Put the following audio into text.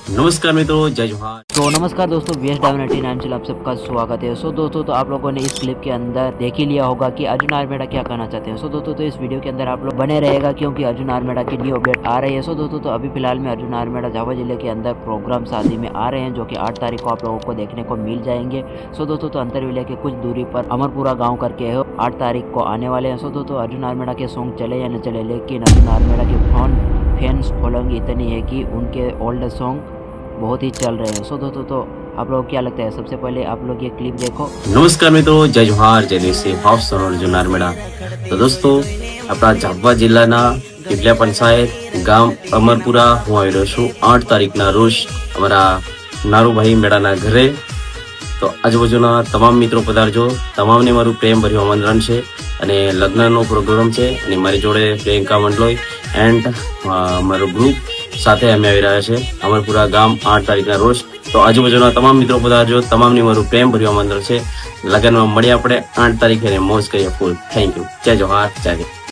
नमस्कार मित्रों, जय जोहार। तो नमस्कार दोस्तों, वीएस डायमंड नाम से आप सबका स्वागत है। सो दोस्तों, तो आप लोगों ने इस क्लिप के अंदर देख ही लिया होगा कि अर्जुन आर्मेडा क्या कहना चाहते हैं। सो दोस्तों, तो इस वीडियो के अंदर आप लोग बने रहेगा क्योंकि अर्जुन आर्मेडा की न्यू अपडेट आ रही है। सो दोस्तों, तो अभी फिलहाल में अर्जुन आर्मेडा झाबुआ जिले के अंदर प्रोग्राम शादी में आ रहे हैं, जो कि 8 तारीख को आप लोगों को देखने को मिल जाएंगे। सो दोस्तों, तो अंतरविले के कुछ दूरी पर अमरपुरा गाँव करके 8 तारीख को आने वाले हैं। सो दोस्तों, अर्जुन आर्मेडा के सॉन्ग चले या न चले, लेकिन अर्जुन आर्मेडा के फैंस फॉलोइंग इतनी है कि उनके ओल्ड सॉन्ग बहुत ही चल रहे हैं। सो दोस्तों, तो आप लोग क्या लगता है, सबसे पहले आप लोग ये क्लिप देखो। नमस्कार मित्रों, जय जोहार, जय देश भाव सरोवर अर्जुन आर्मेडा। तो दोस्तों, આપણા ઝાબુઆ જિલ્લાના પીપલિયા પંચાયત ગામ અમરપુરા હું આવી રહ્યો છું 8 તારીખના રોજ અમારા નારુભાઈ મેળાના ઘરે। તો આજુબાજુના તમામ મિત્રો પધારજો। તમામને મારું પ્રેમભર્યું આમંત્રણ છે અને લગ્નનો પ્રોગ્રામ છે અને મારી જોડે પ્રિયંકા મંડલોઈ એન્ડ મારું ગ્રુપ સાથે અમે આવી રહ્યા છે અમરપુરા ગામ 8 તારીખના રોજ। તો આજુબાજુના તમામ મિત્રો પધારજો। તમામને મારું પ્રેમભર્યું આમંત્રણ છે। લગ્નમાં મળીએ આપણે 8 તારીખે, મોજ કરીએ ફૂલ। થેન્ક યુ, જય જોહાર, જય દેવ।